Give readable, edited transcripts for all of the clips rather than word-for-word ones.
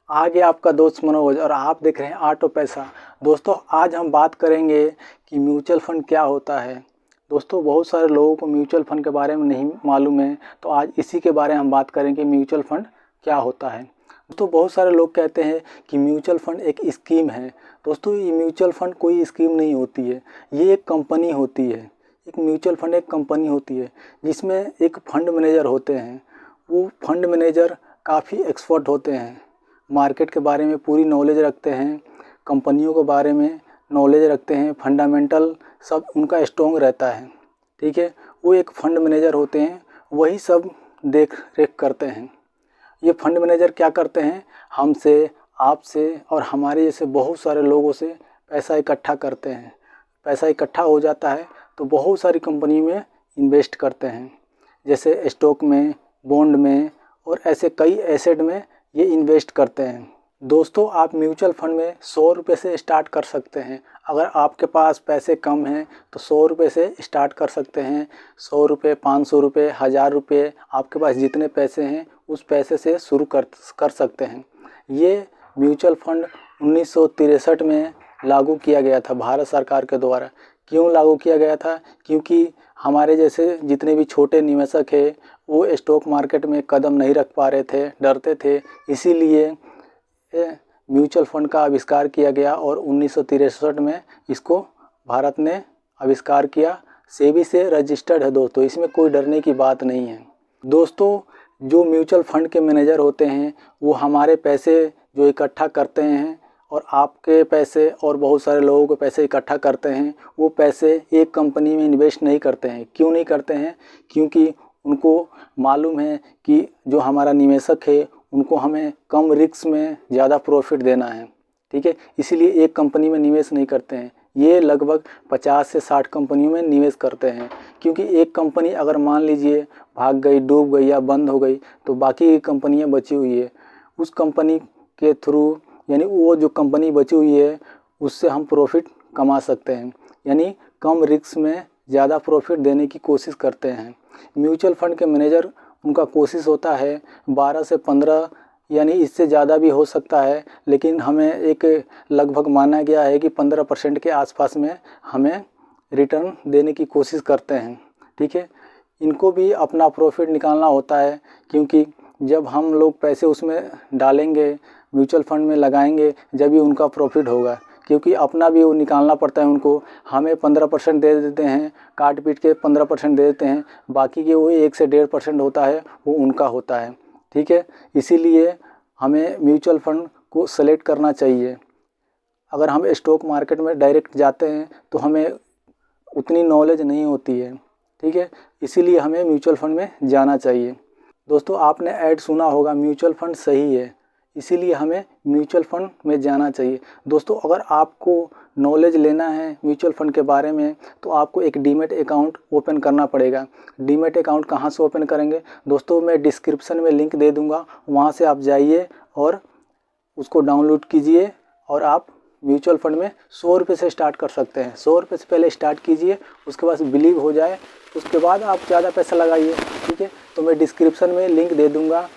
आगे आपका दोस्त मनोज और आप देख रहे हैं आर्ट ऑफ पैसा। दोस्तों आज हम बात करेंगे कि म्यूचुअल फंड क्या होता है। दोस्तों बहुत सारे लोगों को म्यूचुअल फंड के बारे में नहीं मालूम है, तो आज इसी के बारे में हम बात करेंगे म्यूचुअल फंड क्या होता है। दोस्तों बहुत सारे लोग कहते हैं कि म्यूचुअल फंड एक स्कीम है। दोस्तों ये म्यूचुअल फंड कोई स्कीम नहीं होती है, ये एक कंपनी होती है। एक म्यूचुअल फंड एक कंपनी होती है जिसमें एक फंड मैनेजर होते हैं। वो फंड मैनेजर काफ़ी एक्सपर्ट होते हैं, मार्केट के बारे में पूरी नॉलेज रखते हैं, कंपनियों के बारे में नॉलेज रखते हैं, फंडामेंटल सब उनका स्ट्रॉन्ग रहता है। ठीक है, वो एक फंड मैनेजर होते हैं, वही सब देख रेख करते हैं। ये फंड मैनेजर क्या करते हैं, हमसे, आपसे और हमारे जैसे बहुत सारे लोगों से पैसा इकट्ठा करते हैं। पैसा इकट्ठा हो जाता है तो बहुत सारी कंपनी में इन्वेस्ट करते हैं, जैसे स्टॉक में, बॉन्ड में और ऐसे कई एसेट में ये इन्वेस्ट करते हैं। दोस्तों आप म्यूचुअल फंड में 100 रुपये से स्टार्ट कर सकते हैं। अगर आपके पास पैसे कम हैं तो 100 रुपये से स्टार्ट कर सकते हैं। 100 रुपये, 500 रुपये, 1000 रुपये, आपके पास जितने पैसे हैं उस पैसे से शुरू कर सकते हैं। ये म्यूचुअल फंड 1963 में लागू किया गया था भारत सरकार के द्वारा। क्यों लागू किया गया था? क्योंकि हमारे जैसे जितने भी छोटे निवेशक हैं वो स्टॉक मार्केट में कदम नहीं रख पा रहे थे, डरते थे, इसीलिए म्यूचुअल फंड का आविष्कार किया गया और 1963 में इसको भारत ने आविष्कार किया। सेबी से रजिस्टर्ड है दोस्तों, इसमें कोई डरने की बात नहीं है। दोस्तों जो म्यूचुअल फंड के मैनेजर होते हैं वो हमारे पैसे जो इकट्ठा करते हैं और आपके पैसे और बहुत सारे लोगों के पैसे इकट्ठा करते हैं, वो पैसे एक कंपनी में इन्वेस्ट नहीं करते हैं। क्यों नहीं करते हैं? क्योंकि उनको मालूम है कि जो हमारा निवेशक है उनको हमें कम रिस्क में ज़्यादा प्रॉफिट देना है। ठीक है, इसीलिए एक कंपनी में निवेश नहीं करते हैं। ये लगभग 50 से 60 कंपनियों में निवेश करते हैं, क्योंकि एक कंपनी अगर मान लीजिए भाग गई, डूब गई या बंद हो गई तो बाकी कंपनियां बची हुई है, उस कंपनी के थ्रू यानी वो जो कंपनी बची हुई है उससे हम प्रॉफिट कमा सकते हैं। यानी कम रिस्क में ज़्यादा प्रॉफिट देने की कोशिश करते हैं। म्यूचुअल फंड के मैनेजर उनका कोशिश होता है 12 से 15, यानी इससे ज़्यादा भी हो सकता है, लेकिन हमें एक लगभग माना गया है कि 15% के आसपास में हमें रिटर्न देने की कोशिश करते हैं। ठीक है, इनको भी अपना प्रॉफिट निकालना होता है, क्योंकि जब हम लोग पैसे उसमें डालेंगे, म्यूचुअल फंड में लगाएंगे, जब भी उनका प्रॉफिट होगा, क्योंकि अपना भी वो निकालना पड़ता है उनको। हमें 15% दे देते हैं, काट पीट के 15% दे देते हैं, बाकी के वो 1 से 1.5% होता है, वो उनका होता है। ठीक है, इसीलिए हमें म्यूचुअल फंड को सेलेक्ट करना चाहिए। अगर हम स्टॉक मार्केट में डायरेक्ट जाते हैं तो हमें उतनी नॉलेज नहीं होती है। ठीक है, इसीलिए हमें म्यूचुअल फंड में जाना चाहिए। दोस्तों आपने ऐड सुना होगा, म्यूचुअल फंड सही है, इसीलिए हमें म्यूचुअल फंड में जाना चाहिए। दोस्तों अगर आपको नॉलेज लेना है म्यूचुअल फंड के बारे में तो आपको एक डीमैट अकाउंट ओपन करना पड़ेगा। डीमैट अकाउंट कहाँ से ओपन करेंगे? दोस्तों मैं डिस्क्रिप्शन में लिंक दे दूँगा, वहाँ से आप जाइए और उसको डाउनलोड कीजिए और आप म्यूचुअल फंड में 100 रुपये से स्टार्ट कर सकते हैं। 100 रुपये से पहले स्टार्ट कीजिए, उसके बाद बिलीव हो जाए उसके बाद आप ज़्यादा पैसा लगाइए। ठीक है, तो मैं डिस्क्रिप्शन में लिंक दे दूँगा,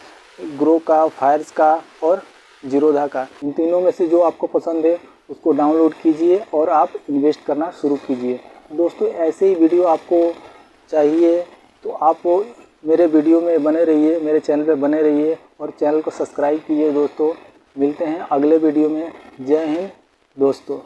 ग्रो का, फायर्स का और जीरोधा का। इन तीनों में से जो आपको पसंद है उसको डाउनलोड कीजिए और आप इन्वेस्ट करना शुरू कीजिए। दोस्तों ऐसे ही वीडियो आपको चाहिए तो आप मेरे वीडियो में बने रहिए, मेरे चैनल पे बने रहिए और चैनल को सब्सक्राइब कीजिए। दोस्तों मिलते हैं अगले वीडियो में। जय हिंद दोस्तों।